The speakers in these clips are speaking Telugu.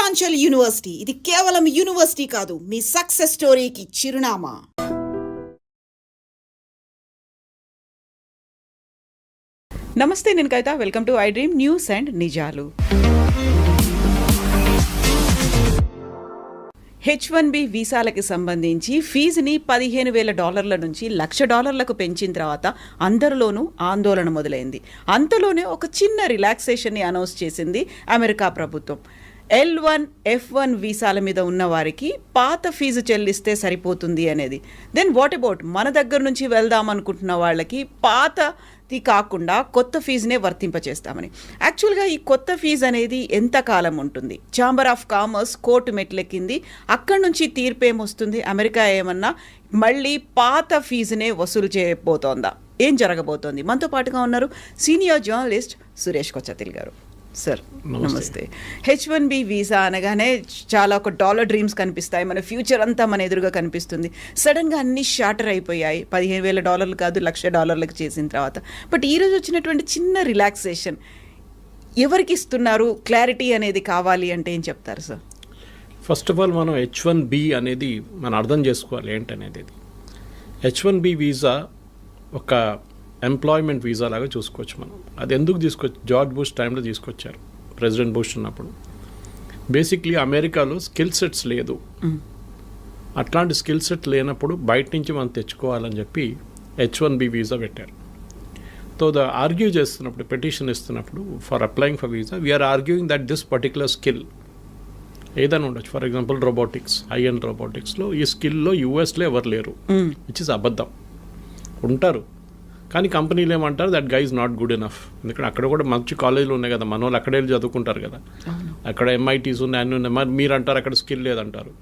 ఉత్తరాంచల్ యూనివర్సిటీ ఇది కేవలం యూనివర్సిటీ కాదు, మీ సక్సెస్ స్టోరీకి చిరునామా. నమస్తే, నేను Kavitha. Welcome to iDream news and నిజాలు. H1B వీసాలకి సంబంధించి ఫీజుని $15,000 నుంచి $1,00,000 పెంచిన తర్వాత అందరిలోనూ ఆందోళన మొదలైంది. అంతలోనే ఒక చిన్న రిలాక్సేషన్ని అనౌన్స్ చేసింది అమెరికా ప్రభుత్వం. L1, F1 వీసాల మీద ఉన్న వారికి పాత ఫీజు చెల్లిస్తే సరిపోతుంది అనేది. దెన్ వాట్ అబౌట్ మన దగ్గర నుంచి వెళ్దాం అనుకుంటున్న వాళ్ళకి పాతది కాకుండా కొత్త ఫీజునే వర్తింపచేస్తామని. యాక్చువల్గా ఈ కొత్త ఫీజు అనేది ఎంతకాలం ఉంటుంది? ఛాంబర్ ఆఫ్ కామర్స్ కోర్టు మెట్లెక్కింది. అక్కడి నుంచి తీర్పేమొస్తుంది? అమెరికా ఏమన్నా మళ్ళీ పాత ఫీజునే వసూలు చేయబోతోందా? ఏం జరగబోతోంది? మనతో పాటుగా ఉన్నారు సీనియర్ జర్నలిస్ట్ సురేష్ కొచ్చతిల్ గారు. సార్ నమస్తే. H1B వీసా అనగానే చాలా ఒక డాలర్ డ్రీమ్స్ కనిపిస్తాయి, మన ఫ్యూచర్ అంతా మన ఎదురుగా కనిపిస్తుంది. సడన్గా అన్నీ షార్టర్ అయిపోయాయి. $15,000 కాదు $1,00,000 చేసిన తర్వాత. బట్ ఈరోజు వచ్చినటువంటి చిన్న రిలాక్సేషన్ ఎవరికి ఇస్తున్నారు? క్లారిటీ అనేది కావాలి అంటే ఏం చెప్తారు సార్? ఫస్ట్ ఆఫ్ ఆల్ మనం H1B అనేది మనం అర్థం చేసుకోవాలి ఏంటనేది. H1B వీసా ఒక ఎంప్లాయ్మెంట్ వీసా లాగా చూసుకోవచ్చు మనం. అది ఎందుకు తీసుకొచ్చి జార్జ్ బుష్ టైంలో తీసుకొచ్చారు, ప్రెసిడెంట్ బుష్ ఉన్నప్పుడు. బేసిక్లీ అమెరికాలో స్కిల్ సెట్స్ లేదు. అట్లాంటి స్కిల్ సెట్ లేనప్పుడు బయట నుంచి మనం తెచ్చుకోవాలని చెప్పి H1B వీసా పెట్టారు. సో ఆర్గ్యూ చేస్తున్నప్పుడు, పెటిషన్ ఇస్తున్నప్పుడు for applying for visa, we are arguing that this particular skill ఏదైనా ఉండొచ్చు. For example robotics, high end రోబోటిక్స్లో ఈ స్కిల్లో యూఎస్లో ఎవరు లేరు, విచ్ ఇస్ అబద్ధం. ఉంటారు కానీ కంపెనీలు ఏమంటారు, that guy is not good enough. ఎందుకంటే అక్కడ కూడా మంచి కాలేజీలు ఉన్నాయి కదా, మన వాళ్ళు అక్కడే చదువుకుంటారు కదా, అక్కడ MITs ఉన్నాయి, అన్నీ ఉన్నాయి. మరి మీరు అంటారు అక్కడ స్కిల్ లేదంటారు.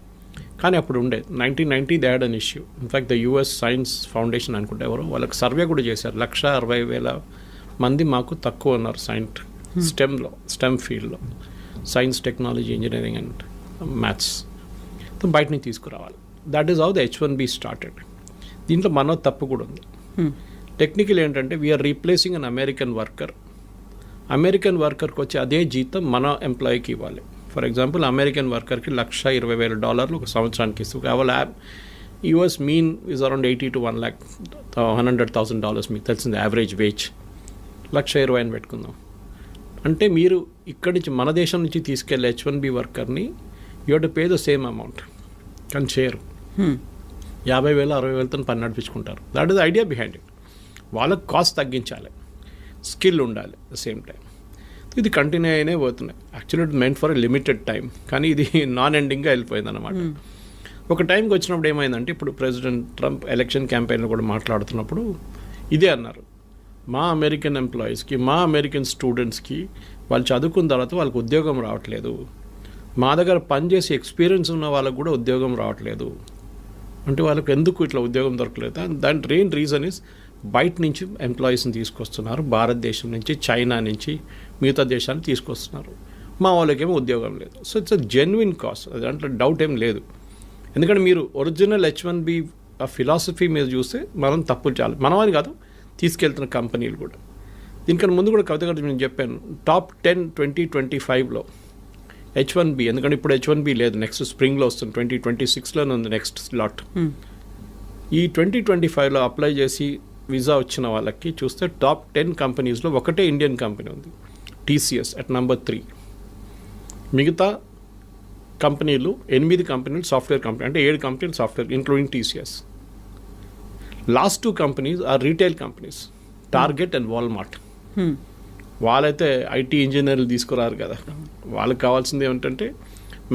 కానీ అప్పుడు ఉండే 1990 they had an issue. In fact the US science foundation అనుకుంటే ఎవరు వాళ్ళకి సర్వే కూడా చేశారు. 160,000 మంది మాకు తక్కువ ఉన్నారు స్టెమ్ ఫీల్డ్లో, science, technology, engineering and maths. బయట నుంచి తీసుకురావాలి. That is how the H1B started. దీంట్లో మనో తప్పు కూడా ఉంది. టెక్నికల్ ఏంటంటే వీఆర్ రీప్లేసింగ్ అన్ అమెరికన్ వర్కర్కి వచ్చి అదే జీతం మన ఎంప్లాయీకి ఇవ్వాలి. ఫర్ ఎగ్జాంపుల్ అమెరికన్ వర్కర్కి $120,000 ఒక సంవత్సరానికి ఇస్తుంది. కేవలం US mean is around $80,000 to $100,000 మీకు తెలిసింది యావరేజ్ వేజ్. 120,000 అని పెట్టుకుందాం. అంటే మీరు ఇక్కడి నుంచి మన దేశం నుంచి తీసుకెళ్ళే H1B వర్కర్ని you have to pay the same amount. కానీ చేయరు. 50,000 60,000తో పని నడిపించుకుంటారు. That is the idea behind it. వాళ్ళకి కాస్ట్ తగ్గించాలి, స్కిల్ ఉండాలి ద సేమ్ టైం. ఇది కంటిన్యూ అయినే పోతున్నాయి. Actually it meant for a limited time, కానీ ఇది నాన్ ఎండింగ్గా వెళ్ళిపోయింది అనమాట. ఒక టైంకి వచ్చినప్పుడు ఏమైందంటే, ఇప్పుడు ప్రెసిడెంట్ ట్రంప్ ఎలక్షన్ క్యాంపెయిన్లో కూడా మాట్లాడుతున్నప్పుడు ఇదే అన్నారు, మా అమెరికన్ ఎంప్లాయీస్కి, మా అమెరికన్ స్టూడెంట్స్కి వాళ్ళు చదువుకున్న తర్వాత వాళ్ళకి ఉద్యోగం రావట్లేదు, మా దగ్గర పనిచేసి ఎక్స్పీరియన్స్ ఉన్న వాళ్ళకు కూడా ఉద్యోగం రావట్లేదు. అంటే వాళ్ళకి ఎందుకు ఇట్లా ఉద్యోగం దొరకలేదు? దాని మెయిన్ రీజన్ ఇస్ బయట నుంచి ఎంప్లాయీస్ని తీసుకొస్తున్నారు, భారతదేశం నుంచి, చైనా నుంచి, మిగతా దేశాన్ని తీసుకొస్తున్నారు. మా వాళ్ళకేమో ఉద్యోగం లేదు. So it's a genuine cost, దాంట్లో డౌట్ ఏం లేదు. ఎందుకంటే మీరు ఒరిజినల్ H1B ఫిలాసఫీ మీద చూస్తే మనం తప్పులు చాలా మనమని కాదు, తీసుకెళ్తున్న కంపెనీలు కూడా. దీనికన్నా ముందు కూడా కవిత గారు నేను చెప్పాను, టాప్ 10 2025లో H1B, ఎందుకంటే ఇప్పుడు H1B లేదు, నెక్స్ట్ స్ప్రింగ్లో వస్తుంది, 2026లోనే ఉంది నెక్స్ట్ స్లాట్. ఈ 2025లో అప్లై చేసి వీసా వచ్చిన వాళ్ళకి చూస్తే టాప్ 10 కంపెనీస్లో ఒకటే ఇండియన్ కంపెనీ ఉంది, TCS అట్ నెంబర్ 3. మిగతా కంపెనీలు 8 కంపెనీలు సాఫ్ట్వేర్ కంపెనీ, అంటే 7 కంపెనీలు software including TCS. Last 2 companies are retail companies, Target and Walmart. వాళ్ళైతే IT ఇంజనీర్లు తీసుకురారు కదా, వాళ్ళకి కావాల్సింది ఏమిటంటే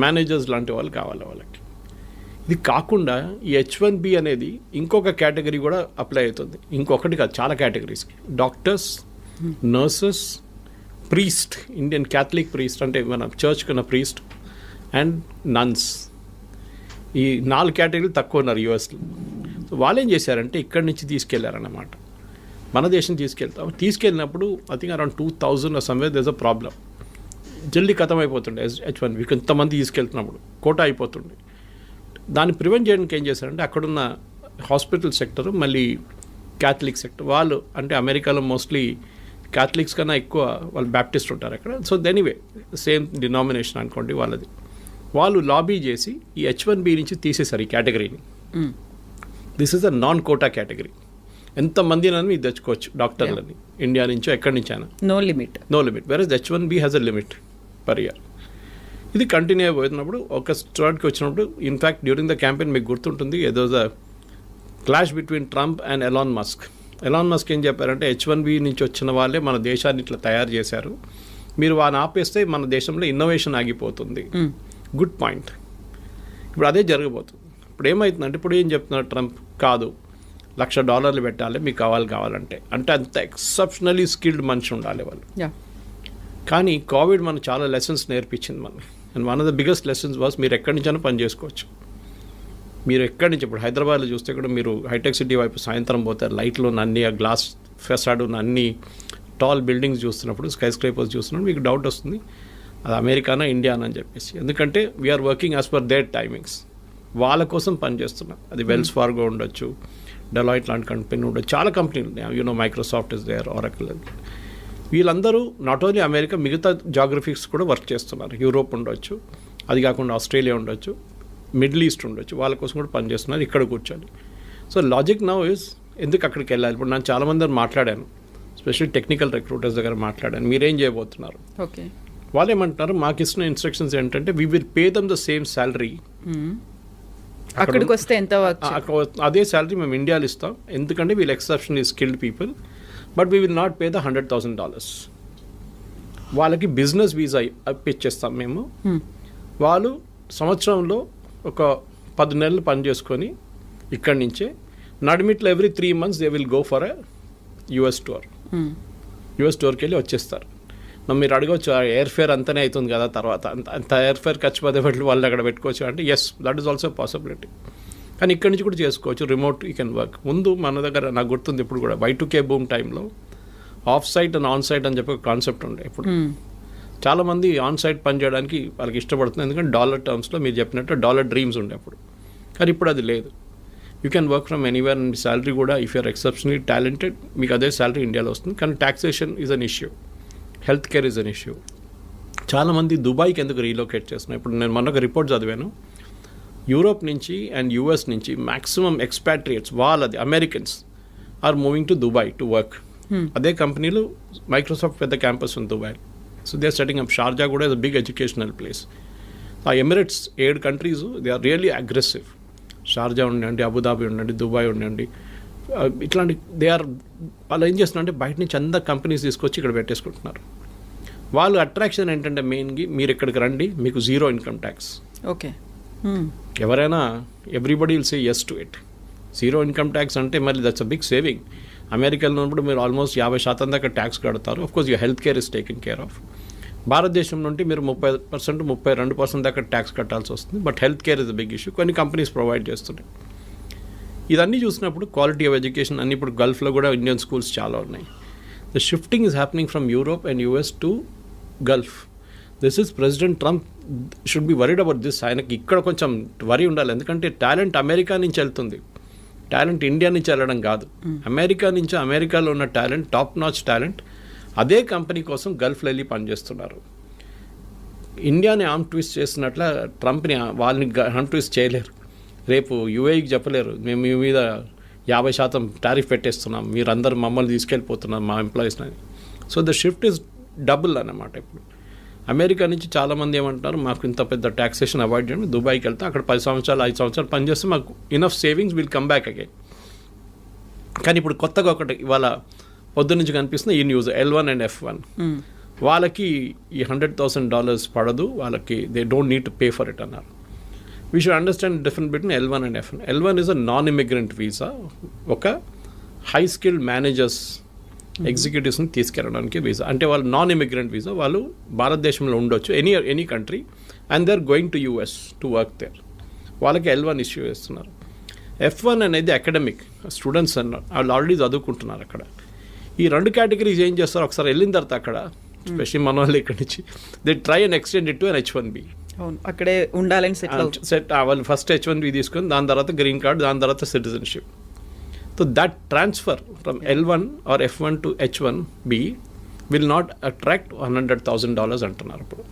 మేనేజర్స్ లాంటి వాళ్ళు కావాలి వాళ్ళకి. ఇది కాకుండా ఈ H1B అనేది ఇంకొక కేటగిరీ కూడా అప్లై అవుతుంది. ఇంకొకటి కాదు, చాలా కేటగిరీస్కి. Doctors, nurses, priest, Indian Catholic priest అంటే మన చర్చ్ కన్నా ప్రీస్ట్, అండ్ నన్స్. ఈ 4 కేటగిరీలు తక్కువ ఉన్నారు USలో. సో వాళ్ళు ఏం చేశారంటే ఇక్కడి నుంచి తీసుకెళ్లారన్నమాట, మన దేశం తీసుకెళ్ళినప్పుడు I think around 2,000 somewhere there is a problem. జల్దీ ఖతం అయిపోతుండే H1B, కొంతమంది తీసుకెళ్తున్నప్పుడు కోటా అయిపోతుండే. దాన్ని ప్రివెంట్ చేయడానికి ఏం చేశారంటే అక్కడున్న హాస్పిటల్ సెక్టర్, మళ్ళీ క్యాథలిక్ సెక్టర్, వాళ్ళు అంటే అమెరికాలో మోస్ట్లీ క్యాథలిక్స్ కన్నా ఎక్కువ వాళ్ళు బ్యాప్టిస్ట్ ఉంటారు అక్కడ. సో ఎనీవే సేమ్ డినామినేషన్ అనుకోండి వాళ్ళది. వాళ్ళు లాబీ చేసి ఈ H1B నుంచి తీసేశారు ఈ కేటగిరీని. This is a non quota category. ఎంతమందినని మీరు తెచ్చుకోవచ్చు డాక్టర్లని, ఇండియా నుంచో ఎక్కడి నుంచైనా, no limit. Versus H1B has a limit per year. ఇది కంటిన్యూ అయిపోతున్నప్పుడు ఒక స్టార్ట్కి వచ్చినప్పుడు, ఇన్ఫ్యాక్ట్ డ్యూరింగ్ ద క్యాంపెయిన్ మీకు గుర్తుంటుంది, ఏదో the clash between Trump and Elon Musk. Elon Musk ఏం చెప్పారంటే H1B నుంచి వచ్చిన వాళ్ళే మన దేశాన్ని ఇట్లా తయారు చేశారు, మీరు వాడిని ఆపేస్తే మన దేశంలో ఇన్నోవేషన్ ఆగిపోతుంది. Good point. ఇప్పుడు అదే జరగబోతుంది. ఇప్పుడు ఏమవుతుందంటే, ఇప్పుడు ఏం చెప్తున్నారు ట్రంప్, కాదు $1,00,000 పెట్టాలి మీకు కావాలంటే, అంటే అంత ఎక్సెప్షనలీ స్కిల్డ్ మనిషి ఉండాలి వాళ్ళు. కానీ కోవిడ్ మనకు చాలా లెసన్స్ నేర్పించింది మనకి. And one of the biggest lessons was, మీరు ఎక్కడి నుంచైనా పని చేసుకోవచ్చు. మీరు ఎక్కడి నుంచి, ఇప్పుడు హైదరాబాద్లో చూస్తే కూడా మీరు హైటెక్ సిటీ వైపు సాయంత్రం పోతారు, లైట్లు ఉన్న అన్ని, ఆ గ్లాస్ ఫెసాడ్ ఉన్న అన్ని టాల్ బిల్డింగ్స్ చూస్తున్నప్పుడు, స్కై స్క్రేపర్స్ చూస్తున్నప్పుడు మీకు డౌట్ వస్తుంది అది అమెరికానా ఇండియానా అని చెప్పేసి. ఎందుకంటే we're working as per their timings. వాళ్ళ కోసం పనిచేస్తున్నాం. అది వెల్స్ ఫార్గో ఉండొచ్చు, డెలాయిట్ లాంటి కంపెనీ ఉండొచ్చు, చాలా కంపెనీలు ఉన్నాయి, మైక్రోసాఫ్ట్ ఇస్ దేర్, ఆరకిల్. వీళ్ళందరూ నాట్ ఓన్లీ అమెరికా, మిగతా జాగ్రఫీస్ కూడా వర్క్ చేస్తున్నారు. యూరోప్ ఉండొచ్చు, అది కాకుండా ఆస్ట్రేలియా ఉండొచ్చు, మిడిల్ ఈస్ట్ ఉండొచ్చు, వాళ్ళ కోసం కూడా పనిచేస్తున్నారు ఇక్కడ కూర్చొని. సో లాజిక్ నౌ ఇస్, ఎందుకు అక్కడికి వెళ్ళాలి? ఇప్పుడు నేను చాలామంది మాట్లాడాను, స్పెషల్లీ టెక్నికల్ రిక్రూటర్స్ దగ్గర మాట్లాడాను, మీరేం చేయబోతున్నారు? ఓకే. వాళ్ళు ఏమంటున్నారు, మాకు ఇస్తున్న ఇన్స్ట్రక్షన్స్ ఏంటంటే, we will pay them the same salary. అక్కడికి వస్తే ఎంత అదే శాలరీ మేము ఇండియాలో ఇస్తాం, ఎందుకంటే వీళ్ళు exceptionally skilled people, but we will not pay the $100,000. వాళ్ళకి బిజినెస్ వీసా ఇప్పించేస్తాం మేము. వాళ్ళు సంవత్సరంలో ఒక 10 నెలలు పని చేసుకొని ఇక్కడి నుంచే నడిమిట్లో every 3 months they will go for a US టూర్. US టూర్కి వెళ్ళి వచ్చేస్తారు. మీరు అడగవచ్చు, ఎయిర్ ఫేర్ అంతనే అవుతుంది కదా, తర్వాత అంత ఎయిర్ ఫేర్ ఖర్చు పదేపట్లు వాళ్ళు అక్కడ పెట్టుకోవచ్చు అంటే, yes, that is also possibility. కానీ ఇక్కడి నుంచి కూడా చేసుకోవచ్చు, రిమోట్ యూ కెన్ వర్క్. ముందు మన దగ్గర నాకు గుర్తుంది, ఇప్పుడు కూడా Y2K బూమ్ టైంలో off site and on site అని చెప్పి ఒక కాన్సెప్ట్ ఉండే. ఇప్పుడు చాలామంది ఆన్ సైట్ పని చేయడానికి వాళ్ళకి ఇష్టపడుతుంది, ఎందుకంటే డాలర్ టర్మ్స్లో మీరు చెప్పినట్టు డాలర్ డ్రీమ్స్ ఉండే అప్పుడు. కానీ ఇప్పుడు అది లేదు. You can work from anywhere, and salary కూడా ఇఫ్ యూఆర్ ఎక్సెప్షనలీ టాలెంటెడ్ మీకు అదే శాలరీ ఇండియాలో వస్తుంది. కానీ taxation is an issue, health care is an issue. చాలామంది దుబాయ్కి ఎందుకు రీలోకేట్ చేస్తున్నారు? ఇప్పుడు నేను మొన్న ఒక రిపోర్ట్ చదివాను, యూరోప్ నుంచి అండ్ US నుంచి మ్యాక్సిమం ఎక్స్పాట్రియేట్స్, వాళ్ళది Americans are moving to Dubai to work. అదే కంపెనీలు మైక్రోసాఫ్ట్ పెద్ద క్యాంపస్ ఉంది Dubai. So they are setting up. Sharjah కూడా is a big educational place. ఆ Emirates 7 countries they are really aggressive. Sharjah ఉండండి, అబుదాబి ఉండండి, దుబాయ్ ఉండండి, ఇట్లాంటి దే ఆర్, వాళ్ళు ఏం చేస్తున్నారంటే బయట నుంచి అందరు కంపెనీస్ తీసుకొచ్చి ఇక్కడ పెట్టేసుకుంటున్నారు. వాళ్ళు అట్రాక్షన్ ఏంటంటే మెయిన్గా, మీరు ఇక్కడికి రండి, మీకు 0 ఇన్కమ్ ట్యాక్స్. ఓకే. ఎవరైనా everybody will say yes to it. 0 income tax అంటే మళ్ళీ దట్స్ అ బిగ్ సేవింగ్. అమెరికాలో ఉన్నప్పుడు మీరు ఆల్మోస్ట్ 50% దాకా ట్యాక్స్ కడతారు. Of course you health care is taken care of. భారతదేశం నుండి మీరు 30%, 32% దాకా ట్యాక్స్ కట్టాల్సి వస్తుంది. But health care is the big issue. కొన్ని కంపెనీస్ ప్రొవైడ్ చేస్తున్నాయి. ఇదన్నీ చూసినప్పుడు క్వాలిటీ ఆఫ్ ఎడ్యుకేషన్ అన్ని, ఇప్పుడు గల్ఫ్లో కూడా ఇండియన్ స్కూల్స్ చాలా ఉన్నాయి. The shifting is happening from Europe and US to Gulf. This is president Trump should be worried about this. ఆయనకి ఇక్కడ కొంచెం వరీ ఉండాలి, ఎందుకంటే టాలెంట్ అమెరికా నుంచి వెళ్తుంది, టాలెంట్ ఇండియా నుంచి వెళ్ళడం కాదు. అమెరికా నుంచి, అమెరికాలో ఉన్న టాలెంట్, టాప్ నాచ్ టాలెంట్ అదే కంపెనీ కోసం గల్ఫ్లో వెళ్ళి పనిచేస్తున్నారు. ఇండియాని ఆర్మ్ ట్విస్ట్ చేసినట్ల ట్రంప్ని వాళ్ళని ఆర్మ్ ట్విస్ట్ చేయలేరు. రేపు UAEకి చెప్పలేరు, మేము మీ మీద 50% టారిఫ్ పెట్టేస్తున్నాం, మీరందరూ మమ్మల్ని తీసుకెళ్ళిపోతున్నాం మా ఎంప్లాయీస్ని. So the shift is double అన్నమాట. ఇప్పుడు అమెరికా నుంచి చాలామంది ఏమంటారు, మాకు ఇంత పెద్ద ట్యాక్సేషన్ అవాయిడ్ చేయడం, దుబాయ్కి వెళ్తే అక్కడ 10 సంవత్సరాలు 5 సంవత్సరాలు పనిచేస్తే మాకు enough savings will come back again. కానీ ఇప్పుడు కొత్తగా ఒకటి ఇవాళ పొద్దు నుంచి కనిపిస్తుంది ఈ న్యూస్, L1 అండ్ F1. వాళ్ళకి ఈ $100,000 పడదు, వాళ్ళకి they don't need to pay for it అన్నారు. We should understand difference between L1 and F1. L1 is a non immigrant visa, ఒక హై స్కిల్డ్ మేనేజర్స్, ఎగ్జిక్యూటివ్స్ని తీసుకెళ్ళడానికి వీసా. అంటే వాళ్ళు నాన్ ఇమిగ్రెంట్ వీసా, వాళ్ళు భారతదేశంలో ఉండొచ్చు, any country, and they are going to US to work there. వాళ్ళకి L1 ఇష్యూ చేస్తున్నారు. F1 అనేది అకాడమిక్ స్టూడెంట్స్ అన్నారు, వాళ్ళు ఆల్రెడీ చదువుకుంటున్నారు అక్కడ. ఈ 2 కేటగిరీస్ ఏం చేస్తారు, ఒకసారి వెళ్ళిన తర్వాత అక్కడ, స్పెషల్లీ మన వాళ్ళు ఇక్కడి నుంచి, they try and extend it to an H1B. అక్కడే ఉండాలని సెట్ వాళ్ళు ఫస్ట్ H1B తీసుకొని, దాని తర్వాత గ్రీన్ కార్డ్, దాని తర్వాత citizenship. So that transfer from L1 or F1 to H1B will not attract $100,000 అంటున్నారు. ఇప్పుడు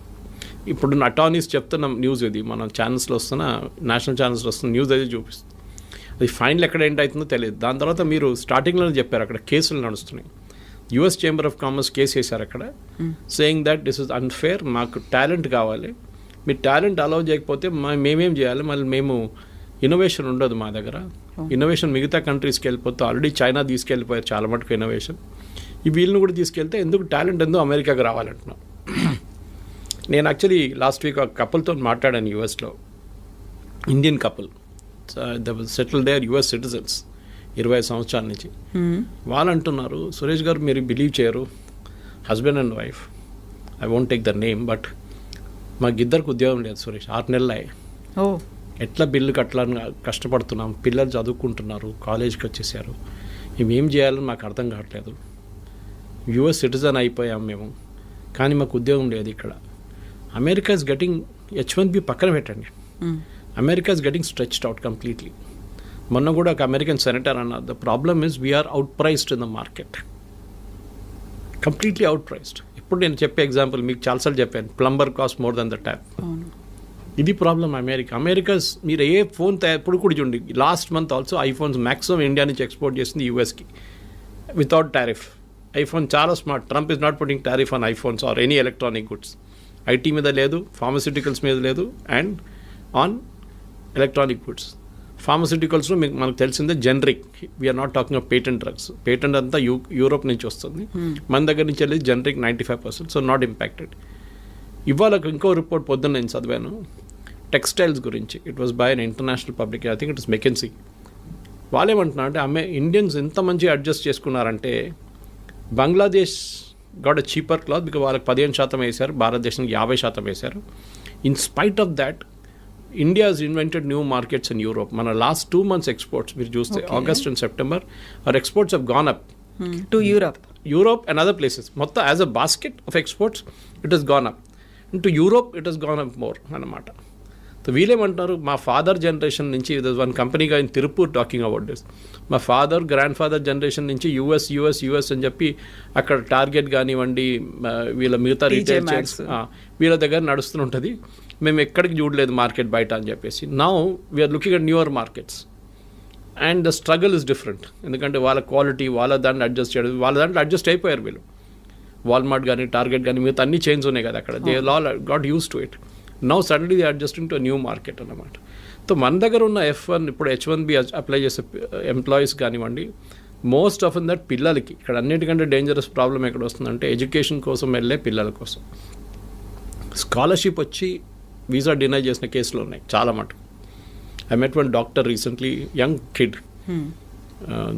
ఇప్పుడు అటార్నీస్ చెప్తున్న న్యూస్ ఇది మన ఛానల్స్లో వస్తున్న నేషనల్ ఛానల్స్లో వస్తున్న న్యూస్ అది చూపిస్తుంది. అది ఫైనల్ ఎక్కడ ఏంటవుతుందో తెలియదు. దాని తర్వాత మీరు స్టార్టింగ్లోనే చెప్పారు అక్కడ కేసులు నడుస్తున్నాయి. US chamber of commerce case వేశారు అక్కడ, saying that this is unfair, మాకు టాలెంట్ కావాలి, మీరు టాలెంట్ అలౌ చేయకపోతే మేమేం చేయాలి, మళ్ళీ మేము ఇన్నోవేషన్ ఉండదు మా దగ్గర. ఇన్నోవేషన్ మిగతా కంట్రీస్కి వెళ్ళిపోతే ఆల్రెడీ చైనా తీసుకెళ్ళిపోయారు చాలా మటుకు ఇన్నోవేషన్, ఈ వీళ్ళని కూడా తీసుకెళ్తే ఎందుకు టాలెంట్ ఎందుకు అమెరికాకి రావాలంటున్నాం. నేను యాక్చువల్లీ లాస్ట్ వీక్ ఒక కపుల్తో మాట్లాడాను యూఎస్లో, Indian couple, settle there US citizens 20 సంవత్సరాల నుంచి. వాళ్ళు అంటున్నారు, సురేష్ గారు మీరు బిలీవ్ చేయరు, husband and wife, I won't take the name, but మాకు ఇద్దరికి ఉద్యోగం లేదు సురేష్, 6 నెలలు ఎట్లా బిల్లు కట్టాలని కష్టపడుతున్నాం, పిల్లలు చదువుకుంటున్నారు, కాలేజ్కి వచ్చేసారు, మేమేం చేయాలని మాకు అర్థం కావట్లేదు, యుఎస్ సిటిజన్ అయిపోయాం మేము, కానీ మాకు ఉద్యోగం లేదు ఇక్కడ. అమెరికా ఇస్ గెటింగ్ H1B పక్కన పెట్టండి, America is getting stretched out completely. మొన్న కూడా ఒక అమెరికన్ సెనేటర్ అన్నారు, the problem is we're out priced in the market, completely out priced. ఇప్పుడు నేను చెప్పే ఎగ్జాంపుల్ మీకు చాలాసార్లు చెప్పాను, plumber cost more than the tap. ఇది ప్రాబ్లం అమెరికాస్. మీరు ఏ ఫోన్ ఎప్పుడు కూడా చూడండి, last month also iPhones maximum India నుంచి ఎక్స్పోర్ట్ చేసింది యూఎస్కి వితౌట్ టారిఫ్. ఐఫోన్ చాలా smart, Trump is not putting tariff on iPhones or any electronic goods. IT మీద లేదు, ఫార్మస్యూటికల్స్ మీద లేదు, అండ్ ఆన్ ఎలక్ట్రానిక్ గుడ్స్. ఫార్మస్యూటికల్స్లో మీకు మనకు తెలిసిందే generic, we're not talking of patent drugs. Patent అంతా యూరోప్ నుంచి వస్తుంది, మన దగ్గర నుంచి వెళ్ళి జనరిక్ 95%, సో నాట్ ఇంపాక్టెడ్. ఇవాళ ఇంకో రిపోర్ట్ పొద్దున్న నేను చదివాను టెక్స్టైల్స్ గురించి, it was by an international public, I think it is McKenzie. వాళ్ళు ఏమంటున్నారు అంటే ఇండియన్స్ ఎంత మంచిగా అడ్జస్ట్ చేసుకున్నారంటే Bangladesh got a cheaper cloth because వాళ్ళకి 15% వేశారు, భారతదేశానికి 50% వేశారు. In spite of that India has invented new markets in Europe. మన లాస్ట్ 2 months ఎక్స్పోర్ట్స్ మీరు చూస్తే August and September our exports have gone up to Europe and other places. మొత్తం as a basket of exports it has gone up. into Europe it has gone up more అన్నమాట. సో వీళ్ళేమంటున్నారు, మా ఫాదర్ జనరేషన్ నుంచి, వన్ కంపెనీగా in Tiruppur talking about this, మా గ్రాండ్ ఫాదర్ జనరేషన్ నుంచి యూఎస్ అని చెప్పి అక్కడ టార్గెట్ కానివ్వండి, వీళ్ళ మిగతా రీటైల్ చైన్స్ వీళ్ళ దగ్గర నడుస్తుంటుంది, మేము ఎక్కడికి చూడలేదు మార్కెట్ బయట అని చెప్పేసి. Now we're looking at newer markets and the struggle is different. ఎందుకంటే వాళ్ళ క్వాలిటీ వాళ్ళ దాంట్లో అడ్జస్ట్ చేయడం, వాళ్ళ దాంట్లో అడ్జస్ట్ అయిపోయారు వీళ్ళు. వాల్మార్ట్ కానీ టార్గెట్ కానీ మిగతా అన్ని చైన్స్ ఉన్నాయి కదా అక్కడ, they all got use to it. Now suddenly they adjusting to new market అన్నమాట. సో మన దగ్గర ఉన్న F1 ఇప్పుడు H1B అప్లై చేసే ఎంప్లాయీస్ కానివ్వండి, మోస్ట్ ఆఫ్ దట్ పిల్లలకి, ఇక్కడ అన్నిటికంటే డేంజరస్ ప్రాబ్లం ఎక్కడ వస్తుందంటే ఎడ్యుకేషన్ కోసం వెళ్ళే పిల్లల కోసం స్కాలర్షిప్ వచ్చి వీసా డినై చేసిన కేసులు ఉన్నాయి చాలా మటుకు. I met one doctor recently, young kid,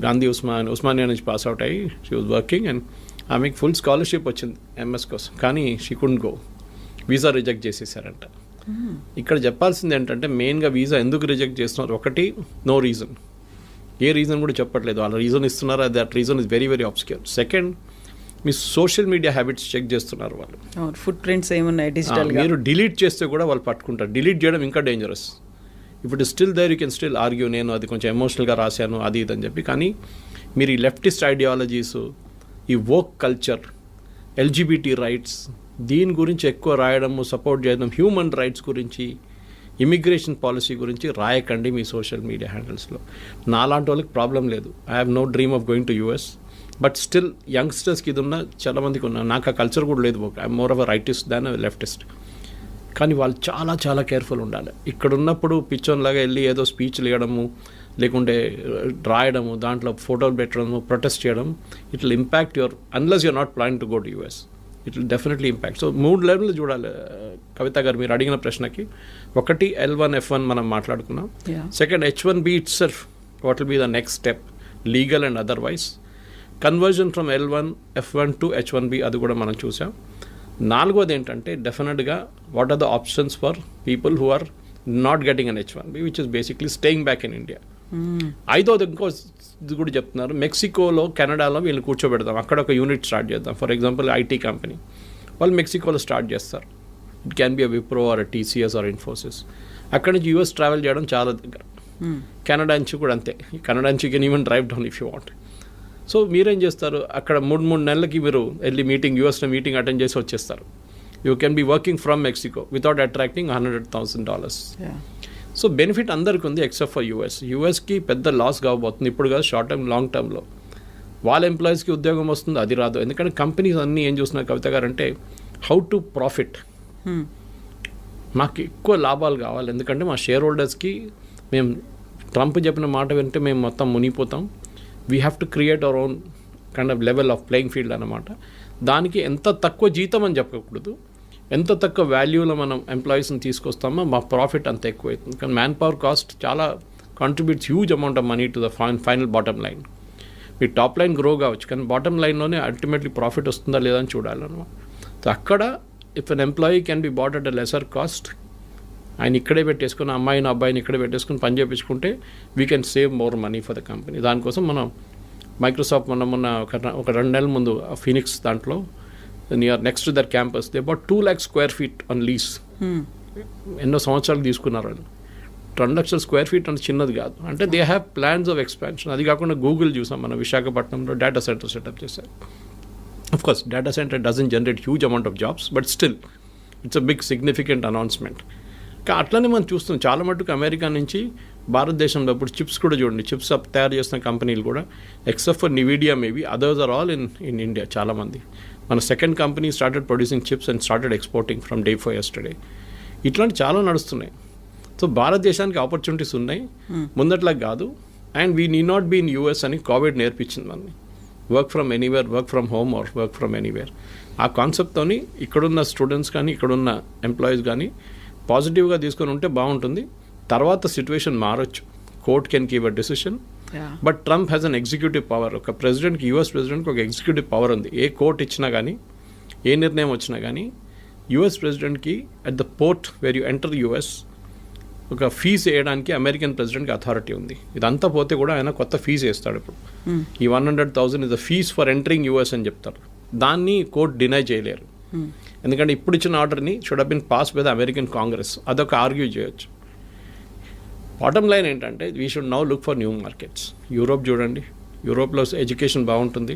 Gandhi Osmania నుంచి పాస్ అవుట్ అయ్యి షీ వాజ్ వర్కింగ్ అండ్ ఆమెకి ఫుల్ స్కాలర్షిప్ వచ్చింది MS కోసం, కానీ she couldn't go, visa reject చేసేసారంట. ఇక్కడ చెప్పాల్సింది ఏంటంటే మెయిన్గా వీసా ఎందుకు రిజెక్ట్ చేస్తున్నారు, ఒకటి నో రీజన్, ఏ రీజన్ కూడా చెప్పట్లేదు, వాళ్ళ రీజన్ ఇస్తున్నారు, that reason is very very obscure. Second, మీ సోషల్ మీడియా హ్యాబిట్స్ చెక్ చేస్తున్నారు వాళ్ళు, ఫుట్ ప్రింట్స్ ఏమున్నాయి డిజిటల్, మీరు డిలీట్ చేస్తే కూడా వాళ్ళు పట్టుకుంటారు. డిలీట్ చేయడం ఇంకా డేంజరస్. ఇప్పుడు still there you can still argue, నేను అది కొంచెం ఎమోషనల్గా రాశాను అది ఇది అని చెప్పి, కానీ మీరు ఈ లెఫ్టిస్ట్ ఐడియాలజీస్, ఈ వోక్ కల్చర్, LGBT రైట్స్, దీని గురించి ఎక్కువ రాయడము, సపోర్ట్ చేయడం, హ్యూమన్ రైట్స్ గురించి, ఇమిగ్రేషన్ పాలసీ గురించి రాయకండి మీ సోషల్ మీడియా హ్యాండిల్స్లో. నాలాంటి వాళ్ళకి ప్రాబ్లం లేదు, I have no dream of going to US, but still యంగ్స్టర్స్కి ఇది ఉన్న చాలామందికి ఉన్నా, నాకు ఆ కల్చర్ కూడా లేదు, I more of a rightist than leftist. కానీ వాళ్ళు చాలా చాలా కేర్ఫుల్ ఉండాలి. ఇక్కడ ఉన్నప్పుడు పిచ్చోన్లాగా వెళ్ళి ఏదో స్పీచ్లు ఇవ్వడము, లేకుంటే రాయడము, దాంట్లో ఫోటోలు పెట్టడము, ప్రొటెస్ట్ చేయడం, it will impact your, unless you're not plan to go to US, it will definitely impact. So 3 లెవెల్లు చూడాలి కవిత గారు మీరు అడిగిన ప్రశ్నకి. ఒకటి L1 F1 మనం మాట్లాడుకున్నాం. Second H1B itself, what will be the next step legal and otherwise. Conversion from L1 F1 to H1B అది కూడా మనం చూసాం. 4వది ఏంటంటే డెఫినెట్గా what are the options for people who are not getting an H1B, which is basically staying back in India. 5వది ఇంకో ఇది కూడా చెప్తున్నారు, మెక్సికోలో కెనడాలో వీళ్ళు కూర్చోబెడదాం, అక్కడ ఒక యూనిట్ స్టార్ట్ చేద్దాం. ఫర్ ఎగ్జాంపుల్ IT కంపెనీ వాళ్ళు మెక్సికోలో స్టార్ట్ చేస్తారు, it can be a Wipro or TCS or Infosys. అక్కడి నుంచి US ట్రావెల్ చేయడం చాలా దగ్గర. కెనడా నుంచి కూడా అంతే, కెనడా నుంచి can even drive down if you want. So మీరేం చేస్తారు, అక్కడ 3 నెలలకి మీరు వెళ్ళి మీటింగ్, USలో మీటింగ్ అటెండ్ చేసి వచ్చేస్తారు. You can be working from Mexico without attracting $100,000. Yeah. So benefit అందరికి ఉంది ఎక్సెప్ట్ ఫర్ యూఎస్కి పెద్ద లాస్ కాబోతుంది ఇప్పుడు కాదు, షార్ట్ టర్మ్ లాంగ్ టర్మ్లో వాళ్ళ ఎంప్లాయీస్కి ఉద్యోగం వస్తుంది, అది రాదు. ఎందుకంటే కంపెనీస్ అన్నీ ఏం చూస్తున్నారు కవిత గారు అంటే హౌ టు ప్రాఫిట్. మాకు ఎక్కువ లాభాలు కావాలి, ఎందుకంటే మా షేర్ హోల్డర్స్కి మేము ట్రంప్ చెప్పిన మాట వింటే మేము మొత్తం మునిగిపోతాం. We have to create our own kind of level of playing field అన్నమాట. దానికి ఎంత తక్కువ జీతం అని చెప్పకూడదు, ఎంత తక్కువ వాల్యూలో మనం ఎంప్లాయీస్ని తీసుకొస్తామో మా ప్రాఫిట్ అంత ఎక్కువ అవుతుంది. కానీ మ్యాన్ పవర్ కాస్ట్ చాలా contributes huge amount of money to the final bottom line. మీ టాప్ లైన్ గ్రో కావచ్చు, కానీ బాటమ్ లైన్లోనే అల్టిమేట్లీ ప్రాఫిట్ వస్తుందా లేదా అని చూడాలన్నమాట. సో అక్కడ if an employee can be bought at a lesser cost, ఆయన ఇక్కడే పెట్టేసుకుని అమ్మాయిని అబ్బాయిని ఇక్కడే పెట్టేసుకుని పని చేయించుకుంటే we can save more money for the company. దానికోసం మనం మైక్రోసాఫ్ట్ మొన్న ఒక 2 నెలల ముందు ఫీనిక్స్ దాంట్లో near next to their campus they about 2 lakh square feet on lease. ఎన్నో సంవత్సరాలు తీసుకున్నారు వాళ్ళు. 2 లక్షల స్క్వేర్ ఫీట్ అంటే చిన్నది కాదు. అంటే they have plans of expansion. అది కాకుండా గూగుల్ చూసాం మన విశాఖపట్నంలో డేటా సెంటర్ సెటప్ చేశారు. Of course data centre doesn't generate huge amount of jobs, but still it's a big significant announcement. అట్లనే మనం చూస్తున్నాం చాలా మటుకు అమెరికా నుంచి భారతదేశంలో ఇప్పుడు చిప్స్ కూడా చూడండి, చిప్స్ తయారు చేస్తున్న కంపెనీలు కూడా except for Nvidia maybe others are all in India. చాలామంది మన second company started producing chips and started exporting from day for yesterday. ఇట్లాంటి చాలా నడుస్తున్నాయి. సో భారతదేశానికి ఆపర్చునిటీస్ ఉన్నాయి, ముందట్లా కాదు. And we need not be in US అని కోవిడ్ నేర్పించింది మనని. Work from anywhere, work from home or work from anywhere. ఆ కాన్సెప్ట్తోని ఇక్కడున్న స్టూడెంట్స్ కానీ ఇక్కడున్న ఎంప్లాయీస్ కానీ పాజిటివ్గా తీసుకొని ఉంటే బాగుంటుంది. తర్వాత సిచ్యువేషన్ మారొచ్చు, court can give a decision. But Trump has an executive power. ఒక ప్రెసిడెంట్కి, యూఎస్ ప్రెసిడెంట్కి ఒక ఎగ్జిక్యూటివ్ పవర్ ఉంది. ఏ కోర్ట్ ఇచ్చినా కానీ, ఏ నిర్ణయం వచ్చినా కానీ యూఎస్ ప్రెసిడెంట్కి at the port where you enter US ఒక ఫీజు వేయడానికి అమెరికన్ ప్రెసిడెంట్కి అథారిటీ ఉంది. ఇదంతా పోతే కూడా ఆయన కొత్త ఫీజు వేస్తాడు. ఇప్పుడు ఈ 100,000 is the fees for entering US అని చెప్తారు. దాన్ని కోర్ట్ డినై చేయలేరు, ఎందుకంటే ఇప్పుడు ఇచ్చిన ఆర్డర్ని should have been passed by the American Congress. అదొక ఆర్గ్యూ చేయొచ్చు. బాటమ్ లైన్ ఏంటంటే we should now look for new markets. Europe చూడండి, యూరోప్లో ఎడ్యుకేషన్ బాగుంటుంది,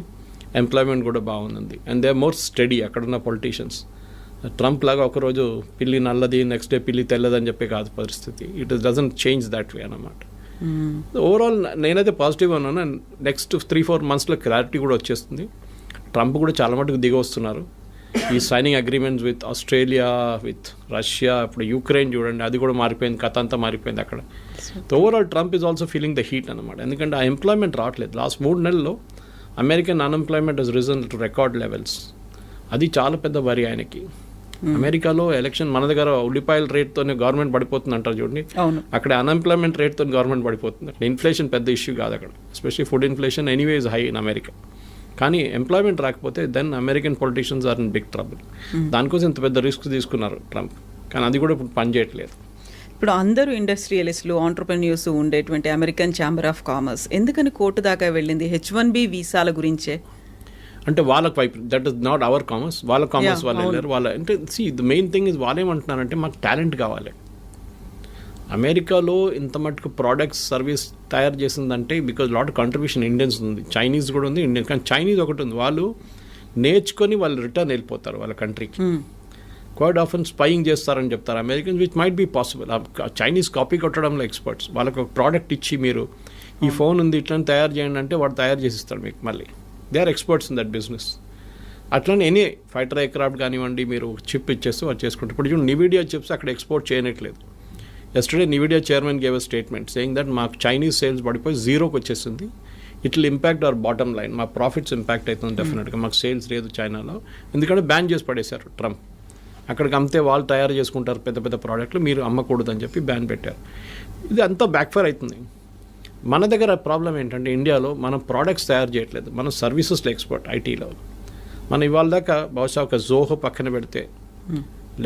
ఎంప్లాయ్మెంట్ కూడా బాగుంది, and they are more study అక్కడున్న పొలిటీషియన్స్. ట్రంప్ లాగా ఒకరోజు పిల్లి నల్లది, నెక్స్ట్ డే పిల్లి తెల్లదని చెప్పే కాదు పరిస్థితి. It doesn't change that way అన్నమాట. ఓవరాల్ నేనైతే పాజిటివ్గా ఉన్నాను. అండ్ నెక్స్ట్ 3-4 monthsలో క్లారిటీ కూడా వచ్చేస్తుంది. ట్రంప్ కూడా చాలా మటుకు దిగి వస్తున్నారు. ఈ signing agreements with Australia, with Russia, ఇప్పుడు యూక్రెయిన్ చూడండి, అది కూడా మారిపోయింది, కథ అంతా మారిపోయింది అక్కడ. So overall Trump is also feeling the heat అనమాట. ఎందుకంటే ఆ ఎంప్లాయ్మెంట్ రావట్లేదు. లాస్ట్ 3 నెలల్లో American unemployment has risen to record levels. అది చాలా పెద్ద వరి ఆయనకి. అమెరికాలో ఎలక్షన్, మన దగ్గర ఉల్లిపాయల రేట్తోనే గవర్నమెంట్ పడిపోతుంది అంటారు చూడండి, అక్కడ అన్ఎంప్లాయ్మెంట్ రేట్తో గవర్నమెంట్ పడిపోతుంది. అక్కడ ఇన్ఫ్లేషన్ పెద్ద ఇష్యూ కాదు అక్కడ, especially food inflation anyway is high in America. కానీ ఎంప్లాయ్మెంట్ రాకపోతే then American politicians are in big trouble. దానికోసం ఇంత పెద్ద రిస్క్ తీసుకున్నారు ట్రంప్, కానీ అది కూడా ఇప్పుడు పనిచేయట్లేదు. ఇప్పుడు అందరూ ఇండస్ట్రియలిస్టులు, ఆంటర్ప్రెన్యూర్స్ ఉండేటువంటి అమెరికన్ ఛాంబర్ ఆఫ్ కామర్స్ ఎందుకని కోర్టు దాకా వెళ్ళింది? H-1B వీసాల గురించే. అంటే వాళ్ళకి వైపు that is not our commerce, వాళ్ళ కామర్స్ వాళ్ళు వెళ్ళారు. వాళ్ళ అంటే ద మెయిన్ థింగ్ ఇస్ వాళ్ళు ఏమంటున్నారంటే మాకు టాలెంట్ కావాలి. అమెరికాలో ఇంత మటుకు ప్రోడక్ట్స్ సర్వీస్ తయారు చేసిందంటే బికాజ్ లాట్ కంట్రిబ్యూషన్ ఇండియన్స్ ఉంది, చైనీస్ కూడా ఉంది, ఇండియన్. కానీ చైనీస్ ఒకటి ఉంది, వాళ్ళు నేర్చుకొని వాళ్ళు రిటర్న్ వెళ్ళిపోతారు వాళ్ళ కంట్రీకి. క్వైట్ ఆఫెన్ స్పైయింగ్ చేస్తారని చెప్తారు Americans, which might be possible. Chinese copy కొట్టడంలో ఎక్స్పర్ట్స్. వాళ్ళకి ఒక ప్రోడక్ట్ ఇచ్చి మీరు ఈ ఫోన్ ఉంది ఇట్లా తయారు చేయండి అంటే వాడు తయారు చేసిస్తాడు మీకు. మళ్ళీ they are experts in that business. అట్లనే ఎనీ ఫైటర్ ఎయిర్క్రాఫ్ట్ కానివ్వండి, మీరు చిప్ ఇచ్చేస్తే వాళ్ళు చేసుకుంటారు. ఇప్పుడు చూడండి నివిడియా చిప్స్ అక్కడ ఎక్స్పోర్ట్ చేయనట్లేదు. Yesterday Nvidia chairman gave a statement saying that మాకు చైనీస్ సేల్స్ పడిపోయి 0కి వచ్చేసింది. It will impact our bottom line, మా ప్రాఫిట్స్ ఇంపాక్ట్ అవుతుంది డెఫినెట్గా. మాకు సేల్స్ లేదు చైనాలో, ఎందుకంటే బ్యాన్ చేసి పడేశారు ట్రంప్. అక్కడికి అమ్మితే వాళ్ళు తయారు చేసుకుంటారు పెద్ద పెద్ద ప్రోడక్ట్లు, మీరు అమ్మకూడదని చెప్పి బ్యాన్ పెట్టారు. ఇది అంతా బ్యాక్ఫైర్ అవుతుంది. మన దగ్గర ప్రాబ్లం ఏంటంటే ఇండియాలో మనం ప్రోడక్ట్స్ తయారు చేయట్లేదు, మనం సర్వీసెస్లో ఎక్స్పర్ట్. ఐటీలో మనం ఇవాళ దాకా బహుశా ఒక జోహో పక్కన పెడితే,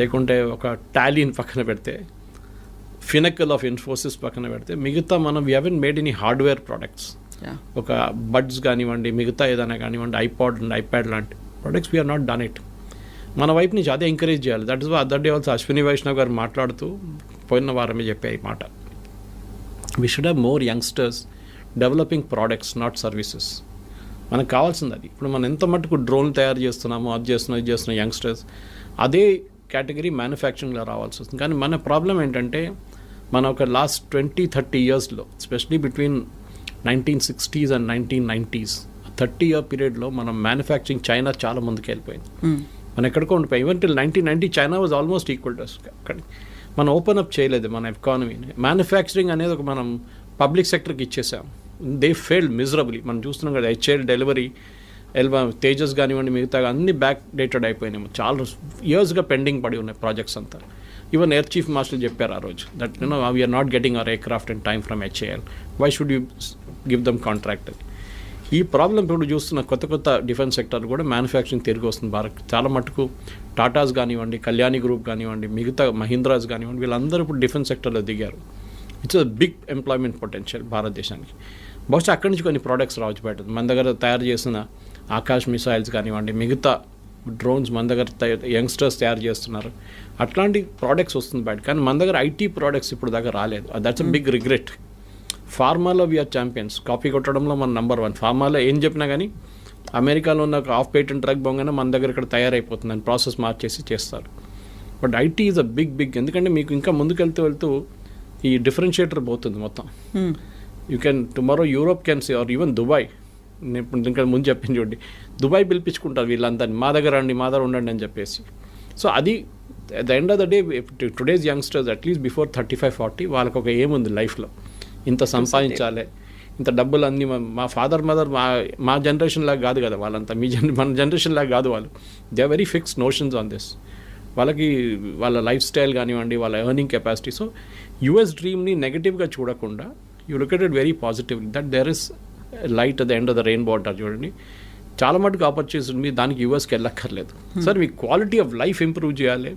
లేకుంటే ఒక టాలీని పక్కన పెడితే, ఫినకల్ ఆఫ్ ఇన్ఫోసిస్ పక్కన పెడితే, మిగతా మనం we haven't made any hardware products. ఒక బడ్స్ కానివ్వండి, మిగతా ఏదైనా కానివ్వండి, ఐపాడ్ అండ్ ఐప్యాడ్ లాంటి products we're not done it. మన వైపు నుంచి అదే ఎంకరేజ్ చేయాలి. That is other day also Ashwini Vaishnaw గారు మాట్లాడుతూ పోయిన వారమే చెప్పే ఈ మాట. We should have more youngsters developing products, not services. మనకు కావాల్సింది అది. ఇప్పుడు మనం ఎంత మటుకు డ్రోన్ తయారు చేస్తున్నామో, అది చేస్తున్నాం, ఇది చేస్తున్నాం యంగ్స్టర్స్, అదే కేటగిరీ మ్యానుఫ్యాక్చరింగ్లో రావాల్సి వస్తుంది. కానీ మన ప్రాబ్లం ఏంటంటే మన ఒక లాస్ట్ 20-30 ఇయర్స్లో especially between 1960s and 1990s 30-year పీరియడ్లో మనం మ్యానుఫ్యాక్చరింగ్ చైనా చాలా ముందుకు వెళ్ళిపోయింది. మనం ఎక్కడికో ఉండిపోయి even till 1990 China was almost equal to అక్కడ. మనం ఓపెన్ అప్ చేయలేదు మన ఎకానమీని. మ్యానుఫ్యాక్చరింగ్ అనేది ఒక మనం పబ్లిక్ సెక్టర్కి ఇచ్చేసాం. They failed miserably. మనం చూస్తున్నాం కదా, HAL డెలివరీ, తేజస్ కానివ్వండి, మిగతా అన్ని బ్యాక్ డేటెడ్ అయిపోయినాయి. చాలా ఇయర్స్గా పెండింగ్ పడి ఉన్నాయి ప్రాజెక్ట్స్ అంతా. ఈవెన్ ఎయిర్ చీఫ్ మాస్టర్ చెప్పారు ఆ రోజు that we're not getting our aircraft in time from HAL. Why should you give them contract అని. ఈ ప్రాబ్లం ఇప్పుడు చూస్తున్న కొత్త డిఫెన్స్ సెక్టర్ కూడా మ్యానుఫ్యాక్చరింగ్ తిరిగి వస్తుంది భారత్. చాలా మటుకు టాటాస్ కానివ్వండి, కళ్యాణి గ్రూప్ కానివ్వండి, మిగతా మహీంద్రాస్ కానివ్వండి, వీళ్ళందరూ ఇప్పుడు డిఫెన్స్ సెక్టర్లో దిగారు. It's a big employment potential భారతదేశానికి. బహుశా అక్కడి నుంచి కొన్ని ప్రోడక్ట్స్ రావచ్చు బయట. మన దగ్గర తయారు చేసిన ఆకాశ్ మిసైల్స్ కానివ్వండి, మిగతా డ్రోన్స్ మన దగ్గర యంగ్స్టర్స్ తయారు చేస్తున్నారు. అట్లాంటి ప్రోడక్ట్స్ వస్తుంది బయట. కానీ మన దగ్గర ఐటీ ప్రోడక్ట్స్ ఇప్పుడు దగ్గర రాలేదు. That's a big regret. ఫార్మాలో వీఆర్ ఛాంపియన్స్. కాపీ కొట్టడంలో మన నెంబర్ 1. ఫార్మాలో ఏం చెప్పినా కానీ అమెరికాలో ఉన్న ఒక ఆఫ్ పేటెంట్ డ్రగ్ బొంగనే మన దగ్గర ఇక్కడ తయారైపోతుందని ప్రాసెస్ మార్చేసి చేస్తారు. But IT is a big ఎందుకంటే మీకు ఇంకా ముందుకెళ్తూ ఈ డిఫరెన్షియేటర్ పోతుంది మొత్తం. You can tomorrow Europe can see or even Dubai. నేను ఇప్పుడు ఇంకా ముందు చెప్పింది చూడండి, దుబాయ్ పిలిపించుకుంటారు వీళ్ళంతా, మా దగ్గర ఉండండి అని చెప్పేసి. సో అది at the end of the day today's youngsters at least before 35-40 వాళ్ళకి ఒక ఏముంది లైఫ్లో, ఇంత సంపాదించాలి, ఇంత డబ్బులు అన్నీ. మా ఫాదర్ మదర్ మా జనరేషన్ లాగా కాదు కదా వాళ్ళంతా, మన జనరేషన్ లాగా కాదు వాళ్ళు. They are very fixed notions on this. వాళ్ళకి వాళ్ళ లైఫ్ స్టైల్ కానివ్వండి, వాళ్ళ ఎర్నింగ్ కెపాసిటీ. సో యుఎస్ డ్రీమ్ని నెగటివ్గా చూడకుండా you look at it very positively that there is light at the end of the rainbow అంటారు చూడండి. చాలా మటుకు ఆపర్చునిటీస్ ఉంది, దానికి యూఎస్కి వెళ్ళక్కర్లేదు. సార్ మీ క్వాలిటీ ఆఫ్ లైఫ్ ఇంప్రూవ్ చేయాలి,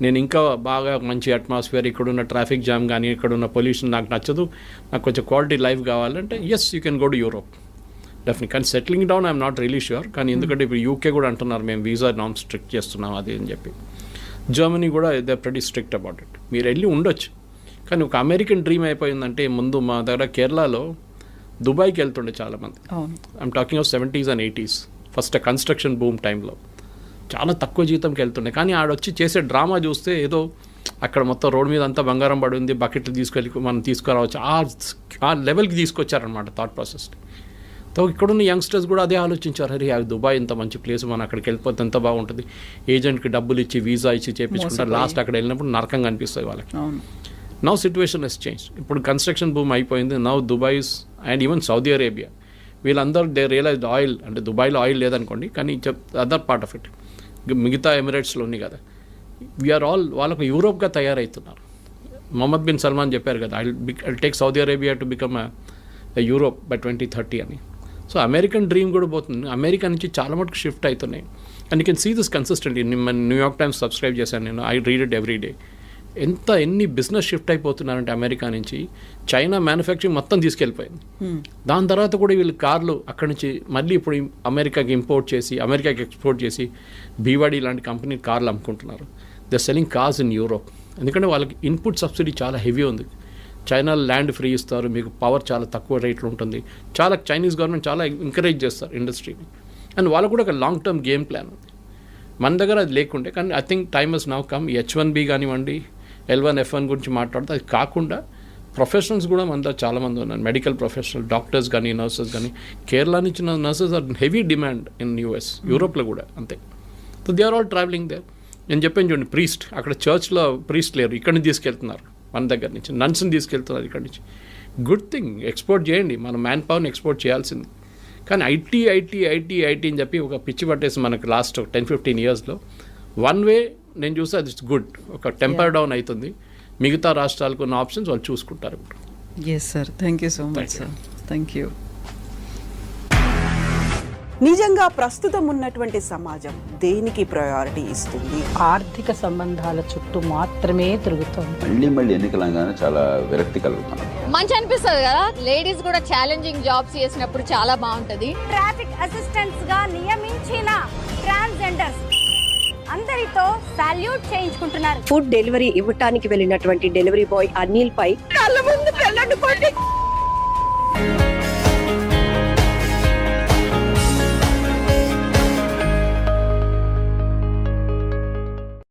నేను ఇంకా బాగా మంచి అట్మాస్ఫియర్, ఇక్కడున్న ట్రాఫిక్ జామ్ కానీ ఇక్కడున్న పొల్యూషన్ నాకు నచ్చదు, నాకు కొంచెం క్వాలిటీ లైఫ్ కావాలంటే yes you can go to Europe definitely. కానీ settling down I'm not really sure. కానీ ఎందుకంటే ఇప్పుడు యూకే కూడా అంటున్నారు మేము వీసా నామ్స్ స్ట్రిక్ట్ చేస్తున్నాం అది అని చెప్పి. జర్మనీ కూడా they pretty strict about it. మీరు వెళ్ళి ఉండొచ్చు. కానీ ఒక అమెరికన్ డ్రీమ్ అయిపోయిందంటే ముందు మా దగ్గర కేరళలో దుబాయ్కి వెళ్తుండే చాలామంది. I'm talking of 70s and 80s first construction boom టైంలో చాలా తక్కువ జీతంకి వెళ్తుండే. కానీ ఆడొచ్చి చేసే డ్రామా చూస్తే ఏదో అక్కడ మొత్తం రోడ్డు మీద అంతా బంగారం పడి ఉంది, బకెట్లు తీసుకెళ్ళి మనం తీసుకురావచ్చు, ఆ లెవెల్కి తీసుకొచ్చారనమాట థాట్ ప్రాసెస్ని. సో ఇక్కడున్న యంగ్స్టర్స్ కూడా అదే ఆలోచించారు, అరే దుబాయ్ ఇంత మంచి ప్లేస్, మనం అక్కడికి వెళ్ళిపోతే ఎంత బాగుంటుంది, ఏజెంట్కి డబ్బులు ఇచ్చి వీసా ఇచ్చి చేయించుకుంటారు, లాస్ట్ అక్కడ వెళ్ళినప్పుడు నరకంగా అనిపిస్తుంది వాళ్ళకి. Now situation has change. ఇప్పుడు కన్స్ట్రక్షన్ బూమ్ అయిపోయింది. Now Dubais and even Saudi Arabia వీళ్ళందరూ దే రియలైజ్డ్ ఆయిల్ అంటే దుబాయ్లో ఆయిల్ లేదనుకోండి, కానీ అదర్ పార్ట్ ఆఫ్ ఇట్ మిగతా ఎమిరేట్స్లో ఉంది కదా, వీఆర్ ఆల్ వాళ్ళకు యూరోప్గా తయారవుతున్నారు. మొహమ్మద్ బిన్ సల్మాన్ చెప్పారు కదా, I take Saudi Arabia to become Europe by 2030 అని. సో అమెరికన్ డ్రీమ్ కూడా పోతుంది. అమెరికా నుంచి చాలా మటుకు షిఫ్ట్ అవుతున్నాయి. And you can see this consistently. New York Times subscribe చేశాను నేను, I read it every day. ఎన్ని బిజినెస్ షిఫ్ట్ అయిపోతున్నారంటే అమెరికా నుంచి చైనా మ్యానుఫ్యాక్చరింగ్ మొత్తం తీసుకెళ్ళిపోయింది. దాని తర్వాత కూడా వీళ్ళు కార్లు అక్కడి నుంచి మళ్ళీ ఇప్పుడు అమెరికాకి ఇంపోర్ట్ చేసి అమెరికాకి ఎక్స్పోర్ట్ చేసి బీవాడీ లాంటి కంపెనీ కార్లు అమ్ముకుంటున్నారు. They selling cars in Europe. ఎందుకంటే వాళ్ళకి ఇన్పుట్ సబ్సిడీ చాలా హెవీ ఉంది. చైనా ల్యాండ్ ఫ్రీ ఇస్తారు, మీకు పవర్ చాలా తక్కువ రేట్లో ఉంటుంది. చాలా చైనీస్ గవర్నమెంట్ చాలా ఎంకరేజ్ చేస్తారు ఇండస్ట్రీని. అండ్ వాళ్ళకు కూడా ఒక లాంగ్ టర్మ్ గేమ్ ప్లాన్ ఉంది. మన దగ్గర అది లేకుంటే, కానీ I think time has now come. H1B కానివ్వండి, L1, F1 గురించి మాట్లాడితే అది కాకుండా ప్రొఫెషనల్స్ కూడా మన దగ్గర చాలామంది ఉన్నారు. మెడికల్ ప్రొఫెషనల్, డాక్టర్స్ కానీ, నర్సెస్ కానీ. కేరళ నుంచి nurses are heavy demand in US, యూరోప్లో కూడా అంతే. So they are all travelling there. నేను చెప్పాను చూడండి, ప్రీస్ట్ అక్కడ చర్చ్లో ప్రీస్ట్ లేరు, ఇక్కడి నుంచి తీసుకెళ్తున్నారు మన దగ్గర నుంచి. నన్స్ని తీసుకెళ్తున్నారు ఇక్కడి నుంచి. గుడ్ థింగ్, ఎక్స్పోర్ట్ చేయండి, మన మ్యాన్ పవర్ని ఎక్స్పోర్ట్ చేయాల్సింది. కానీ ఐటీ అని చెప్పి ఒక పిచ్చి పట్టేసి మనకు లాస్ట్ 10-15 ఇయర్స్లో వన్ వే నేను చూస్తే అది గుడ్, ఒక టెంపర్ డౌన్ అవుతుంది. మిగతా రాష్ట్రాలకు ఉన్న ఆప్షన్స్ వాళ్ళు చూసుకుంటారు ఇప్పుడు. Yes sir, thank you so much sir. Thank you. నిజంగా ప్రస్తుతం ఉన్నటువంటి సమాజం దేనికి ప్రయారిటీ ఇస్తుంది? ఆర్థిక సంబంధాల చుట్టూ మాత్రమే తిరుగుతుంది. మళ్ళీ ఎన్నికలంగానే చాలా విరక్తి కలుగుతాను. మంచి అనిపిస్తుంది కదా, లేడీస్ కూడా ఛాలెంజింగ్ జాబ్స్ చేసినప్పుడు చాలా బాగుంటది. ట్రాఫిక్ అసిస్టెంట్స్ గా నియమించిన ట్రాన్స్జెండర్స్ అందరితో సాల్యూట్ చేయించుకుంటున్నారు. ఫుడ్ డెలివరీ ఇవ్వటానికి వెళ్ళినటువంటి డెలివరీ బాయ్ అనిల్ పై కళ్ళ ముందు పెళ్ళండి